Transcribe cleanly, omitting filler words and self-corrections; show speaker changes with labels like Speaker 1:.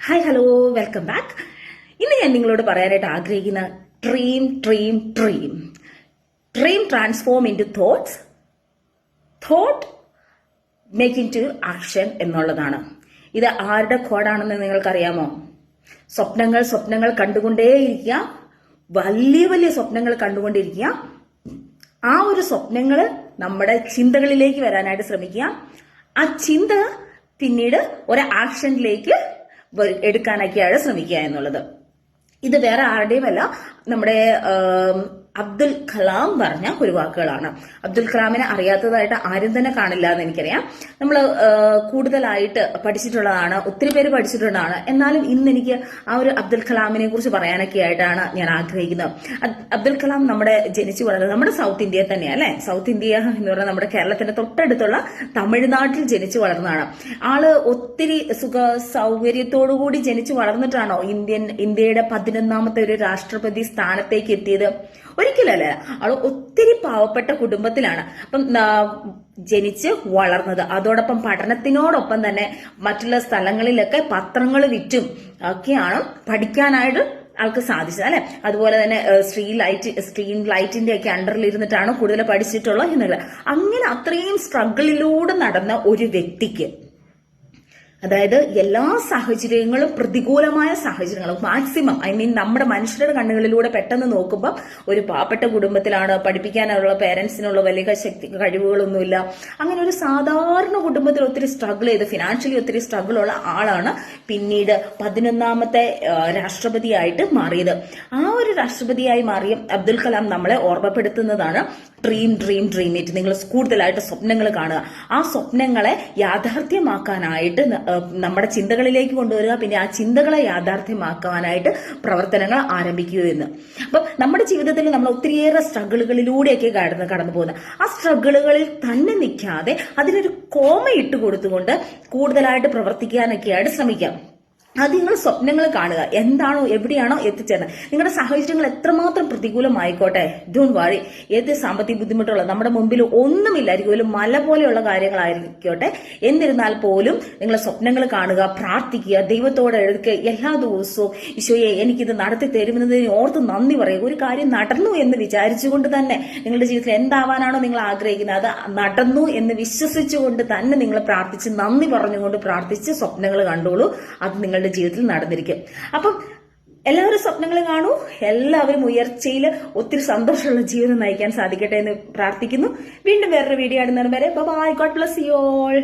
Speaker 1: Hi hello welcome back. ഇന്ന് ഞാൻ നിങ്ങളോട് പറയാനായിട്ട് ആഗ്രഹിക്കുന്ന dream transform into thought making to action എന്നുള്ളതാണ്. ഇത് ആരുടെ കോഡാണെന്ന് നിങ്ങൾക്കറിയാമോ? സ്വപ്നങ്ങൾ കണ്ടുകൊണ്ടേയിരിക്കുക, വലിയ വലിയ സ്വപ്നങ്ങൾ കണ്ടുകൊണ്ടിരിക്കുക. ആ ഒരു സ്വപ്നങ്ങൾ നമ്മുടെ ചിന്തകളിലേക്ക് വരാനായിട്ട് ശ്രമിക്കുക. ആ ചിന്ത പിന്നീട് ഒരു ആക്ഷനിലേക്ക് എടുക്കാനൊക്കെയാണ് ശ്രമിക്കുക എന്നുള്ളത്. ഇത് വേറെ ആരുടെയുമല്ല, നമ്മുടെ അബ്ദുൽ കലാം പറഞ്ഞ ഒരു വാക്കുകളാണ്. അബ്ദുൽ കലാമിനെ അറിയാത്തതായിട്ട് ആരും തന്നെ കാണില്ല എന്ന് എനിക്കറിയാം. നമ്മൾ കൂടുതലായിട്ട് പഠിച്ചിട്ടുള്ളതാണ്, ഒത്തിരി പേര് പഠിച്ചിട്ടുള്ളതാണ്. എന്നാലും ഇന്ന് എനിക്ക് ആ ഒരു അബ്ദുൽ കലാമിനെ കുറിച്ച് പറയാനൊക്കെ ആയിട്ടാണ് ഞാൻ ആഗ്രഹിക്കുന്നത്. അബ്ദുൽ കലാം നമ്മുടെ ജനിച്ചു വളർന്നത് നമ്മുടെ സൗത്ത് ഇന്ത്യയിൽ തന്നെയാണ് അല്ലെ. സൗത്ത് ഇന്ത്യ എന്ന് പറഞ്ഞാൽ നമ്മുടെ കേരളത്തിന്റെ തൊട്ടടുത്തുള്ള തമിഴ്നാട്ടിൽ ജനിച്ചു വളർന്നതാണ്. ആള് ഒത്തിരി സുഖ സൗകര്യത്തോടുകൂടി ജനിച്ചു വളർന്നിട്ടാണോ ഇന്ത്യയുടെ 11ാമത്തെ ഒരു രാഷ്ട്രപതി സ്ഥാനത്തേക്ക് എത്തിയത്? ഒരിക്കലല്ല. ആള് ഒത്തിരി പാവപ്പെട്ട കുടുംബത്തിലാണ് അപ്പം ജനിച്ച് വളർന്നത്. അതോടൊപ്പം പഠനത്തിനോടൊപ്പം തന്നെ മറ്റുള്ള സ്ഥലങ്ങളിലൊക്കെ പത്രങ്ങൾ വിറ്റും ഒക്കെയാണ് പഠിക്കാനായിട്ട് ആൾക്ക് സാധിച്ചത് അല്ലെ. അതുപോലെ തന്നെ സ്ട്രീം ലൈറ്റിന്റെ ഒക്കെ അണ്ടറിൽ ഇരുന്നിട്ടാണ് കൂടുതൽ പഠിച്ചിട്ടുള്ളത് എന്നുള്ളത്. അങ്ങനെ അത്രയും സ്ട്രഗിളിലൂടെ നടന്ന ഒരു വ്യക്തിക്ക്, അതായത് എല്ലാ സാഹചര്യങ്ങളും പ്രതികൂലമായ സാഹചര്യങ്ങളും മാക്സിമം നമ്മുടെ മനുഷ്യരുടെ കണ്ണുകളിലൂടെ പെട്ടെന്ന് നോക്കുമ്പോൾ ഒരു പാവപ്പെട്ട കുടുംബത്തിലാണ്, പഠിപ്പിക്കാനുള്ള പേരൻസിനുള്ള വലിയ കഴിവുകളൊന്നുമില്ല. അങ്ങനെ ഒരു സാധാരണ കുടുംബത്തിൽ ഒത്തിരി സ്ട്രഗിൾ ചെയ്ത് ഫിനാൻഷ്യലി ഒത്തിരി സ്ട്രഗിൾ ഉള്ള ആളാണ് പിന്നീട് 11ാമത്തെ രാഷ്ട്രപതിയായിട്ട് മാറിയത്. ആ ഒരു രാഷ്ട്രപതിയായി മാറിയ അബ്ദുൽ കലാം നമ്മളെ ഓർമ്മപ്പെടുത്തുന്നതാണ് ഡ്രീം ഇറ്റ്. നിങ്ങൾ കൂടുതലായിട്ട് സ്വപ്നങ്ങൾ കാണുക, ആ സ്വപ്നങ്ങളെ യാഥാർത്ഥ്യമാക്കാനായിട്ട് നമ്മുടെ ചിന്തകളിലേക്ക് കൊണ്ടുവരിക, പിന്നെ ആ ചിന്തകളെ യാഥാർത്ഥ്യമാക്കാനായിട്ട് പ്രവർത്തനങ്ങൾ ആരംഭിക്കുക എന്ന്. അപ്പൊ നമ്മുടെ ജീവിതത്തിൽ നമ്മൾ ഒത്തിരിയേറെ സ്ട്രഗിളുകളിലൂടെയൊക്കെ കടന്നു പോകുന്നത്. ആ സ്ട്രഗിളുകളിൽ തന്നെ നിൽക്കാതെ അതിനൊരു കോമ ഇട്ട് കൊടുത്തുകൊണ്ട് കൂടുതലായിട്ട് പ്രവർത്തിക്കാനൊക്കെയായിട്ട് ശ്രമിക്കാം. അത് നിങ്ങൾ സ്വപ്നങ്ങൾ കാണുക, എന്താണോ എവിടെയാണോ എത്തിച്ചേർന്നത്. നിങ്ങളുടെ സാഹചര്യങ്ങൾ എത്രമാത്രം പ്രതികൂലമായിക്കോട്ടെ, ഡോണ്ട് വറി. ഏത് സാമ്പത്തിക ബുദ്ധിമുട്ടുള്ള നമ്മുടെ മുമ്പിൽ ഒന്നുമില്ലായിരിക്കും, ഒരു മല പോലെയുള്ള കാര്യങ്ങളായിരിക്കട്ടെ, എന്നിരുന്നാൽ പോലും നിങ്ങൾ സ്വപ്നങ്ങൾ കാണുക, പ്രാർത്ഥിക്കുക, ദൈവത്തോടെ എടുക്കുക. എല്ലാ ദിവസവും ഈശോയെ എനിക്കിത് നടത്തി തരുമെന്നതിന് ഓർത്ത് നന്ദി പറയുക. ഒരു കാര്യം നടന്നു എന്ന് വിചാരിച്ചുകൊണ്ട് തന്നെ നിങ്ങളുടെ ജീവിതത്തിൽ എന്താവാനാണോ നിങ്ങൾ ആഗ്രഹിക്കുന്നത് അത് നടന്നു എന്ന് വിശ്വസിച്ചുകൊണ്ട് തന്നെ നിങ്ങൾ പ്രാർത്ഥിച്ച് നന്ദി പറഞ്ഞുകൊണ്ട് പ്രാർത്ഥിച്ച് സ്വപ്നങ്ങൾ കണ്ടോളൂ. അത് നിങ്ങൾ ജീവിതത്തിൽ നടന്നിരിക്കും. അപ്പം എല്ലാവരും സ്വപ്നങ്ങൾ കാണൂ, എല്ലാവരും ഉയർച്ചയിൽ ഒത്തിരി സന്തോഷമുള്ള ജീവിതം നയിക്കാൻ സാധിക്കട്ടെ എന്ന് പ്രാർത്ഥിക്കുന്നു. വീണ്ടും വേറൊരു വീഡിയോ ആടുന്നതിന് വരെ bye, God bless you all.